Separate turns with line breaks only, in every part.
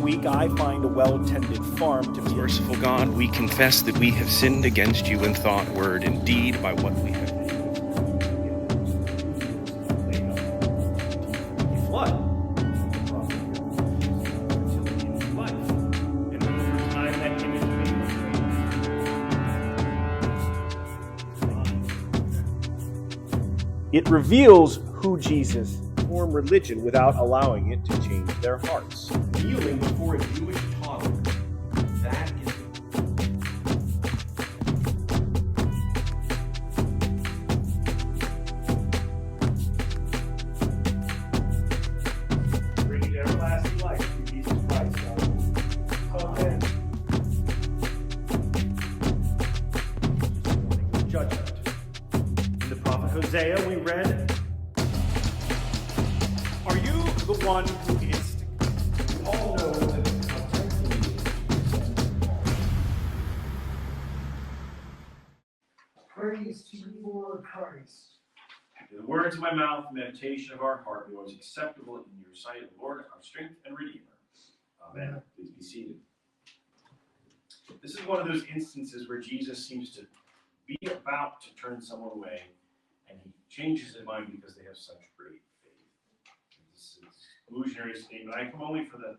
week I find a well-tended farm to be.
Merciful God, we confess that we have sinned against you in thought, word, and deed by what we have.
What? It reveals who Jesus form religion without allowing it to change their hearts. Kneeling before a Jewish toddler. That is bringing everlasting life through Jesus Christ. Amen. Judgment. In the prophet Hosea, we read, "Are you the one who is?" We all know that how tempting it is.
Praise to you, Lord Christ.
The words of my mouth, the meditation of our heart be always acceptable in your sight, Lord, our strength and Redeemer. Amen. Please be seated. This is one of those instances where Jesus seems to be about to turn someone away, and he changes his mind because they have such great faith. This is an illusionary statement. I come only for the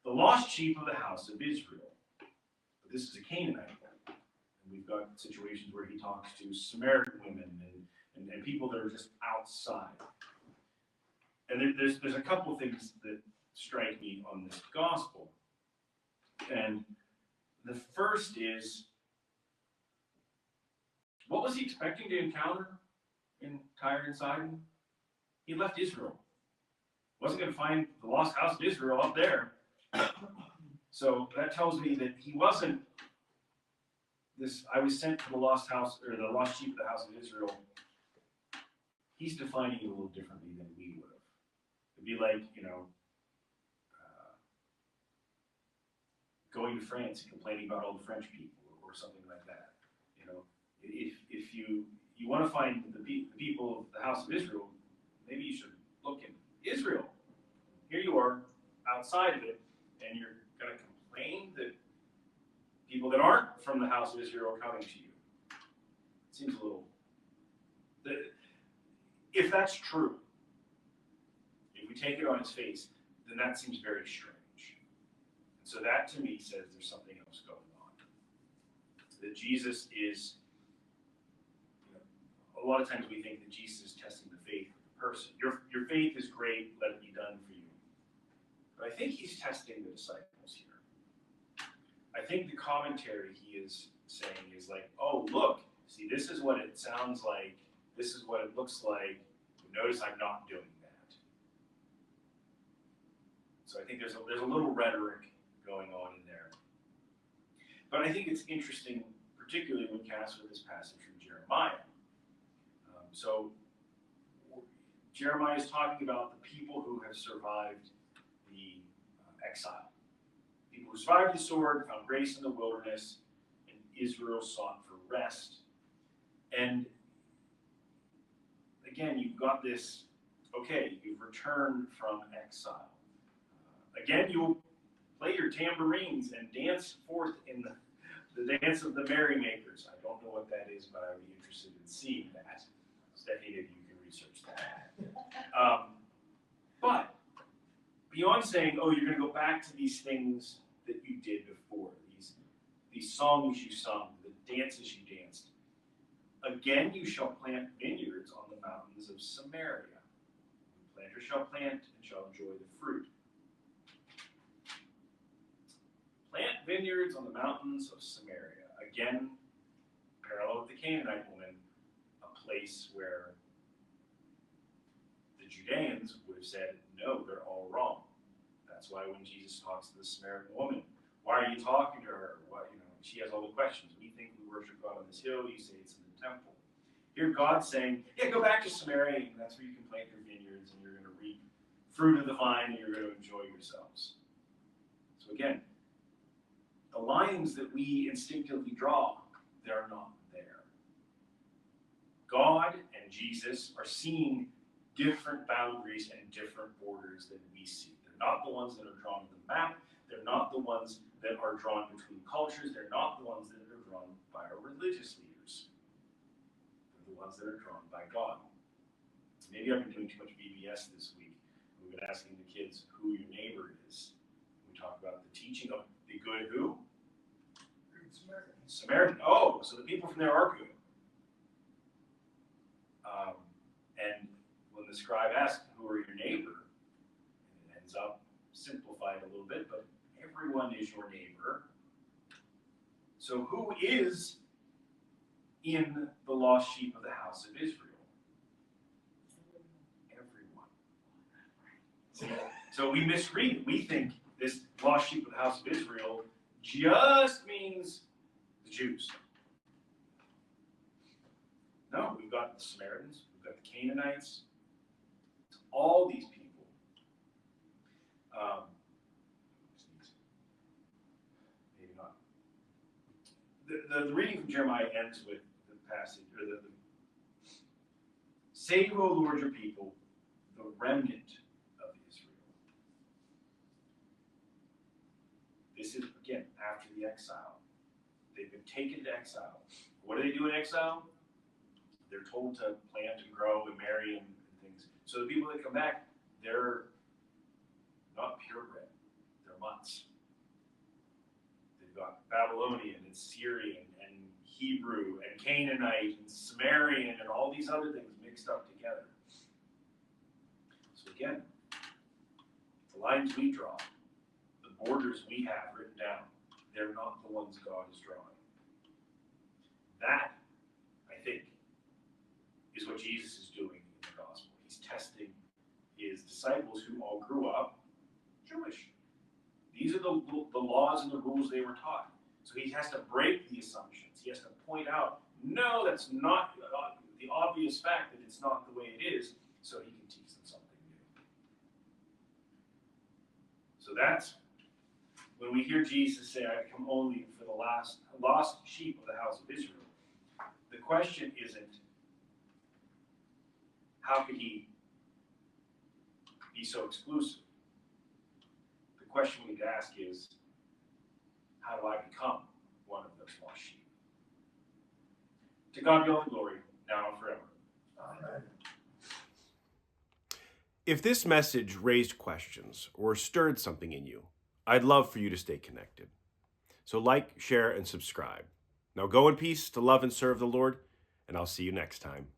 lost sheep of the house of Israel. But this is a Canaanite one. And we've got situations where he talks to Samaritan women and people that are just outside. And there's a couple of things that strike me on this gospel. And the first is, what was he expecting to encounter in Tyre and Sidon? He left Israel. Wasn't going to find the lost house of Israel up there. So that tells me that he wasn't this, I was sent to the lost house, or the lost sheep of the house of Israel. He's defining it a little differently than we would have. It'd be like, going to France and complaining about all the French people or something like that. If you want to find the people of the house of Israel, maybe you should look in Israel. Here you are outside of it, and you're going to complain that people that aren't from the house of Israel are coming to you. It seems a little... If that's true, if we take it on its face, then that seems very strange. And so that to me says there's something else going on. That Jesus is, a lot of times we think that Jesus is testing the faith of the person. Your faith is great, let it be done for you. But I think he's testing the disciples here. I think the commentary he is saying is like, oh, look, see, this is what it sounds like. This is what it looks like. Notice I'm not doing that. So I think there's a little rhetoric going on in there. But I think it's interesting, particularly when cast with this passage from Jeremiah. So Jeremiah is talking about the people who have survived the exile. People who survived the sword, found grace in the wilderness, and Israel sought for rest. And again, you've got this, okay, you've returned from exile. Again, you'll play your tambourines and dance forth in the dance of the merrymakers. I don't know what that is, but I would be interested in seeing that. Stephanie, maybe you can research that. But beyond saying, oh, you're going to go back to these things that you did before, these songs you sung, the dances you danced, again you shall plant vineyards on the mountains of Samaria. The planter shall plant and shall enjoy the fruit. Plant vineyards on the mountains of Samaria. Again, parallel with the Canaanite woman, a place where the Judeans would have said, no, they're all wrong. That's why when Jesus talks to the Samaritan woman, why are you talking to her? She has all the questions. We think we worship God on this hill. You say it's in the temple. Here God's saying, yeah, go back to Samaria, and that's where you can plant your vineyards, and you're going to reap fruit of the vine, and you're going to enjoy yourselves. So again, the lines that we instinctively draw, they're not there. God and Jesus are seeing different boundaries and different borders than we see. They're not the ones that are drawn on the map. They're not the ones that are drawn between cultures. They're not the ones that are drawn by our religious leaders. They're the ones that are drawn by God. Maybe I've been doing too much VBS this week. We've been asking the kids who your neighbor is. We talk about the teaching of the good who?
Good Samaritan.
Samaritan. Oh, so the people from there are good. And when the scribe asks, who are your neighbor? And it ends up simplified a little bit, but everyone is your neighbor. So who is in the lost sheep of the house of Israel? Everyone. So we misread it. We think this lost sheep of the house of Israel just means the Jews. No, we've got the Samaritans, we've got the Canaanites, all these people. Maybe not. The reading from Jeremiah ends with the passage, or the save, O Lord, your people, the remnant of Israel. This is, again, after the exile. They've been taken to exile. What do they do in exile? They're told to plant and grow and marry and things. So the people that come back, they're not purebred. They're mutts. They've got Babylonian and Syrian and Hebrew and Canaanite and Sumerian and all these other things mixed up together. So again, the lines we draw, the borders we have written down, they're not the ones God is drawing. That, I think, is what Jesus is doing in the gospel. He's testing his disciples who all grew up Jewish. These are the laws and the rules they were taught. So he has to break the assumptions. He has to point out, no, that's not the obvious fact that it's not the way it is, so he can teach them something new. So that's when we hear Jesus say, I've come only for the lost sheep of the house of Israel. The question isn't, how could he be so exclusive? The question we need to ask is, how do I become one of those lost sheep? To God be all the glory, now and forever.
Amen.
If this message raised questions or stirred something in you, I'd love for you to stay connected. So like, share, and subscribe. Now go in peace to love and serve the Lord, and I'll see you next time.